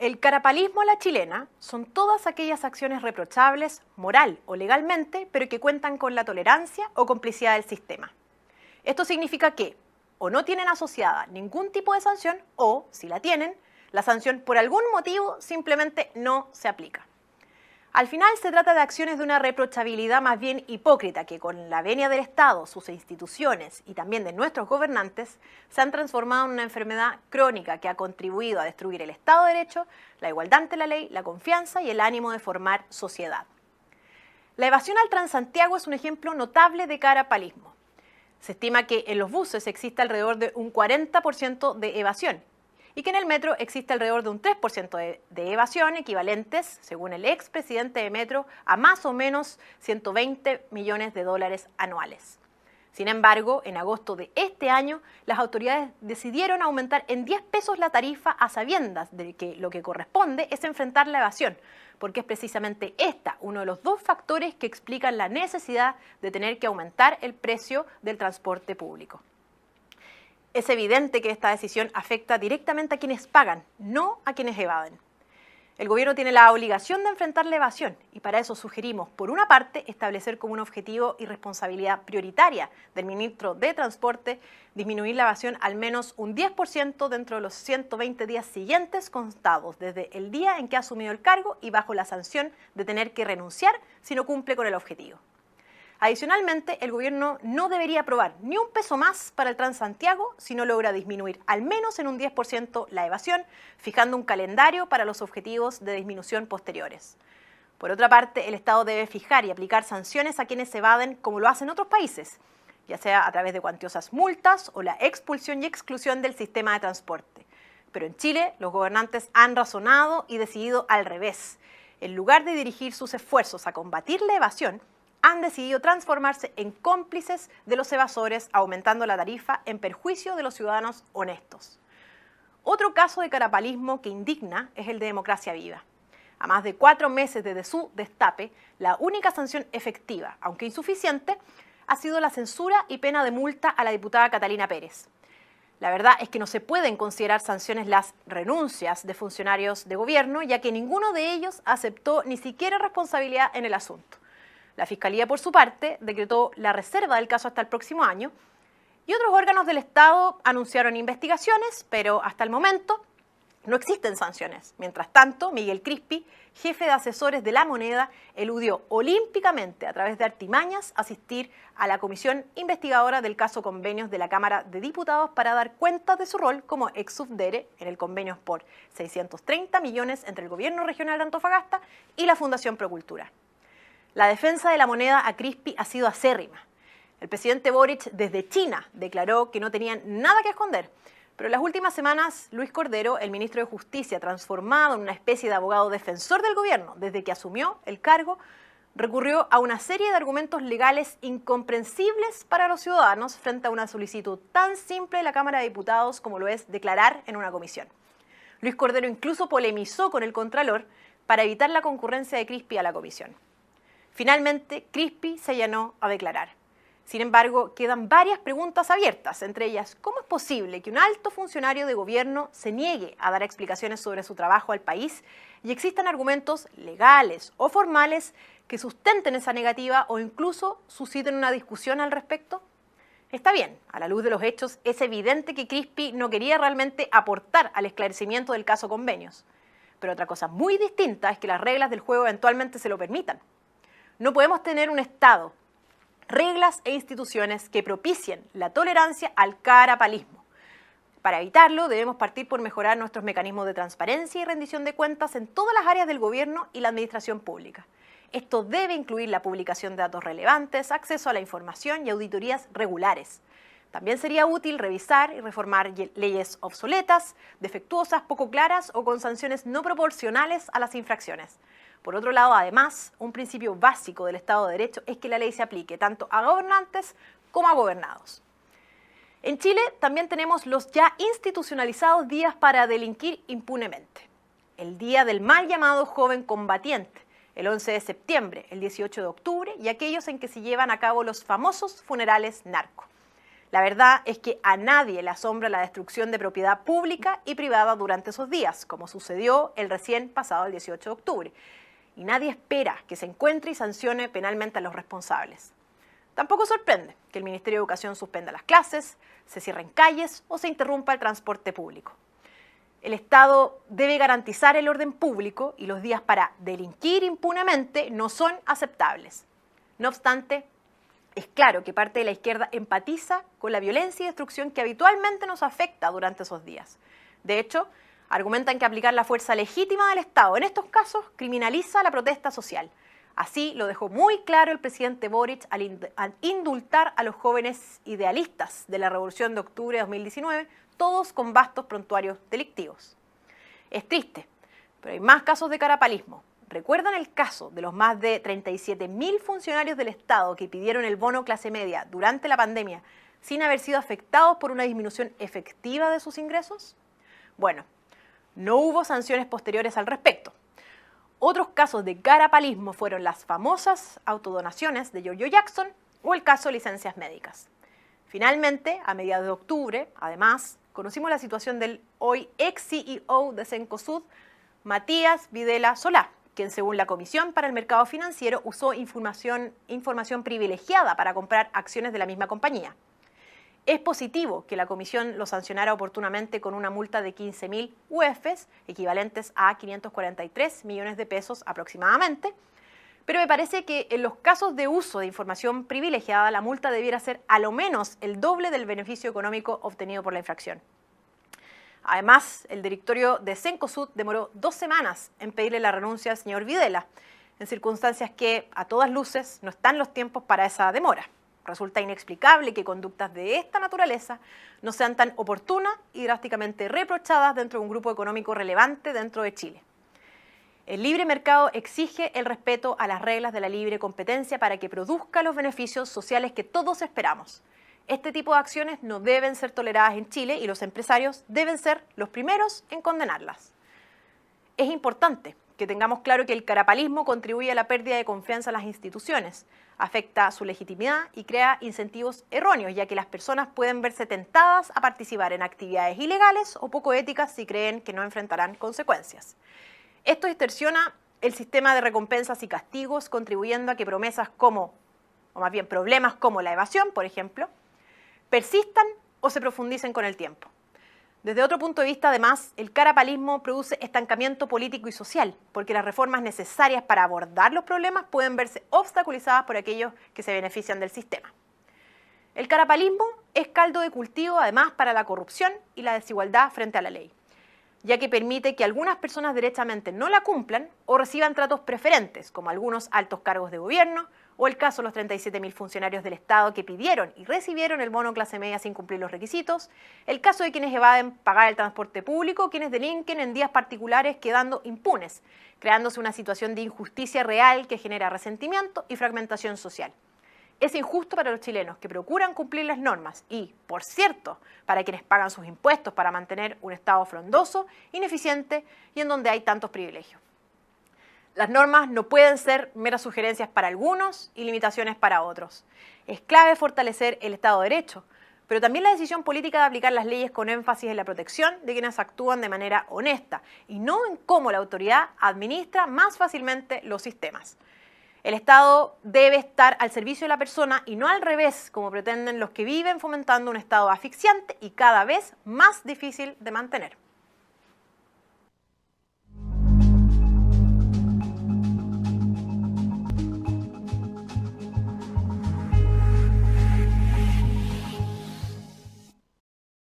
El carapalismo a la chilena son todas aquellas acciones reprochables, moral o legalmente, pero que cuentan con la tolerancia o complicidad del sistema. Esto significa que o no tienen asociada ningún tipo de sanción o, si la tienen, la sanción por algún motivo simplemente no se aplica. Al final se trata de acciones de una reprochabilidad más bien hipócrita que con la venia del Estado, sus instituciones y también de nuestros gobernantes se han transformado en una enfermedad crónica que ha contribuido a destruir el Estado de Derecho, la igualdad ante la ley, la confianza y el ánimo de formar sociedad. La evasión al Transantiago es un ejemplo notable de carapalismo. Se estima que en los buses existe alrededor de un 40% de evasión y que en el metro existe alrededor de un 3% de evasión, equivalentes, según el expresidente de Metro, a más o menos 120 millones de dólares anuales. Sin embargo, en agosto de este año, las autoridades decidieron aumentar en 10 pesos la tarifa a sabiendas de que lo que corresponde es enfrentar la evasión, porque es precisamente esta uno de los dos factores que explican la necesidad de tener que aumentar el precio del transporte público. Es evidente que esta decisión afecta directamente a quienes pagan, no a quienes evaden. El gobierno tiene la obligación de enfrentar la evasión y para eso sugerimos, por una parte, establecer como un objetivo y responsabilidad prioritaria del ministro de Transporte disminuir la evasión al menos un 10% dentro de los 120 días siguientes contados desde el día en que ha asumido el cargo y bajo la sanción de tener que renunciar si no cumple con el objetivo. Adicionalmente, el gobierno no debería aprobar ni un peso más para el Transantiago si no logra disminuir al menos en un 10% la evasión, fijando un calendario para los objetivos de disminución posteriores. Por otra parte, el Estado debe fijar y aplicar sanciones a quienes evaden como lo hacen otros países, ya sea a través de cuantiosas multas o la expulsión y exclusión del sistema de transporte. Pero en Chile, los gobernantes han razonado y decidido al revés. En lugar de dirigir sus esfuerzos a combatir la evasión, han decidido transformarse en cómplices de los evasores, aumentando la tarifa en perjuicio de los ciudadanos honestos. Otro caso de carapalismo que indigna es el de Democracia Viva. A más de 4 meses desde su destape, la única sanción efectiva, aunque insuficiente, ha sido la censura y pena de multa a la diputada Catalina Pérez. La verdad es que no se pueden considerar sanciones las renuncias de funcionarios de gobierno, ya que ninguno de ellos aceptó ni siquiera responsabilidad en el asunto. La Fiscalía, por su parte, decretó la reserva del caso hasta el próximo año y otros órganos del Estado anunciaron investigaciones, pero hasta el momento no existen sanciones. Mientras tanto, Miguel Crispi, jefe de asesores de La Moneda, eludió olímpicamente a través de artimañas asistir a la comisión investigadora del caso convenios de la Cámara de Diputados para dar cuenta de su rol como ex subdere en el convenio por 630 millones entre el Gobierno Regional de Antofagasta y la Fundación Procultura. La defensa de La Moneda a Crispi ha sido acérrima. El presidente Boric desde China declaró que no tenían nada que esconder, pero en las últimas semanas Luis Cordero, el ministro de Justicia, transformado en una especie de abogado defensor del gobierno desde que asumió el cargo, recurrió a una serie de argumentos legales incomprensibles para los ciudadanos frente a una solicitud tan simple de la Cámara de Diputados como lo es declarar en una comisión. Luis Cordero incluso polemizó con el Contralor para evitar la concurrencia de Crispi a la comisión. Finalmente, Crispi se allanó a declarar. Sin embargo, quedan varias preguntas abiertas, entre ellas, ¿cómo es posible que un alto funcionario de gobierno se niegue a dar explicaciones sobre su trabajo al país y existan argumentos legales o formales que sustenten esa negativa o incluso susciten una discusión al respecto? Está bien, a la luz de los hechos, es evidente que Crispi no quería realmente aportar al esclarecimiento del caso Convenios. Pero otra cosa muy distinta es que las reglas del juego eventualmente se lo permitan. No podemos tener un Estado, reglas e instituciones que propicien la tolerancia al carapalismo. Para evitarlo, debemos partir por mejorar nuestros mecanismos de transparencia y rendición de cuentas en todas las áreas del gobierno y la administración pública. Esto debe incluir la publicación de datos relevantes, acceso a la información y auditorías regulares. También sería útil revisar y reformar leyes obsoletas, defectuosas, poco claras o con sanciones no proporcionales a las infracciones. Por otro lado, además, un principio básico del Estado de Derecho es que la ley se aplique tanto a gobernantes como a gobernados. En Chile también tenemos los ya institucionalizados días para delinquir impunemente. El día del mal llamado joven combatiente, el 11 de septiembre, el 18 de octubre y aquellos en que se llevan a cabo los famosos funerales narco. La verdad es que a nadie le asombra la destrucción de propiedad pública y privada durante esos días, como sucedió el recién pasado el 18 de octubre. Y nadie espera que se encuentre y sancione penalmente a los responsables. Tampoco sorprende que el Ministerio de Educación suspenda las clases, se cierren calles o se interrumpa el transporte público. El Estado debe garantizar el orden público y los días para delinquir impunemente no son aceptables. No obstante, es claro que parte de la izquierda empatiza con la violencia y destrucción que habitualmente nos afecta durante esos días. De hecho, argumentan que aplicar la fuerza legítima del Estado en estos casos criminaliza la protesta social. Así lo dejó muy claro el presidente Boric al indultar a los jóvenes idealistas de la Revolución de Octubre de 2019, todos con vastos prontuarios delictivos. Es triste, pero hay más casos de carapalismo. ¿Recuerdan el caso de los más de 37.000 funcionarios del Estado que pidieron el bono clase media durante la pandemia sin haber sido afectados por una disminución efectiva de sus ingresos? Bueno, no hubo sanciones posteriores al respecto. Otros casos de carapalismo fueron las famosas autodonaciones de Giorgio Jackson o el caso de licencias médicas. Finalmente, a mediados de octubre, además, conocimos la situación del hoy ex CEO de Cencosud, Matías Videla Solá, quien según la Comisión para el Mercado Financiero usó información privilegiada para comprar acciones de la misma compañía. Es positivo que la Comisión lo sancionara oportunamente con una multa de 15.000 UFs, equivalentes a 543 millones de pesos aproximadamente, pero me parece que en los casos de uso de información privilegiada la multa debiera ser a lo menos el doble del beneficio económico obtenido por la infracción. Además, el directorio de Cencosud demoró 2 semanas en pedirle la renuncia al señor Videla, en circunstancias que, a todas luces, no están los tiempos para esa demora. Resulta inexplicable que conductas de esta naturaleza no sean tan oportunas y drásticamente reprochadas dentro de un grupo económico relevante dentro de Chile. El libre mercado exige el respeto a las reglas de la libre competencia para que produzca los beneficios sociales que todos esperamos. Este tipo de acciones no deben ser toleradas en Chile y los empresarios deben ser los primeros en condenarlas. Es importante que tengamos claro que el carapalismo contribuye a la pérdida de confianza en las instituciones, afecta su legitimidad y crea incentivos erróneos, ya que las personas pueden verse tentadas a participar en actividades ilegales o poco éticas si creen que no enfrentarán consecuencias. Esto distorsiona el sistema de recompensas y castigos, contribuyendo a que problemas como la evasión, por ejemplo, persistan o se profundicen con el tiempo. Desde otro punto de vista, además, el carapalismo produce estancamiento político y social, porque las reformas necesarias para abordar los problemas pueden verse obstaculizadas por aquellos que se benefician del sistema. El carapalismo es caldo de cultivo, además, para la corrupción y la desigualdad frente a la ley, ya que permite que algunas personas derechamente no la cumplan o reciban tratos preferentes, como algunos altos cargos de gobierno, o el caso de los 37.000 funcionarios del Estado que pidieron y recibieron el bono clase media sin cumplir los requisitos, el caso de quienes evaden pagar el transporte público, quienes delinquen en días particulares quedando impunes, creándose una situación de injusticia real que genera resentimiento y fragmentación social. Es injusto para los chilenos que procuran cumplir las normas y, por cierto, para quienes pagan sus impuestos para mantener un Estado frondoso, ineficiente y en donde hay tantos privilegios. Las normas no pueden ser meras sugerencias para algunos y limitaciones para otros. Es clave fortalecer el Estado de Derecho, pero también la decisión política de aplicar las leyes con énfasis en la protección de quienes actúan de manera honesta y no en cómo la autoridad administra más fácilmente los sistemas. El Estado debe estar al servicio de la persona y no al revés, como pretenden los que viven fomentando un Estado asfixiante y cada vez más difícil de mantener.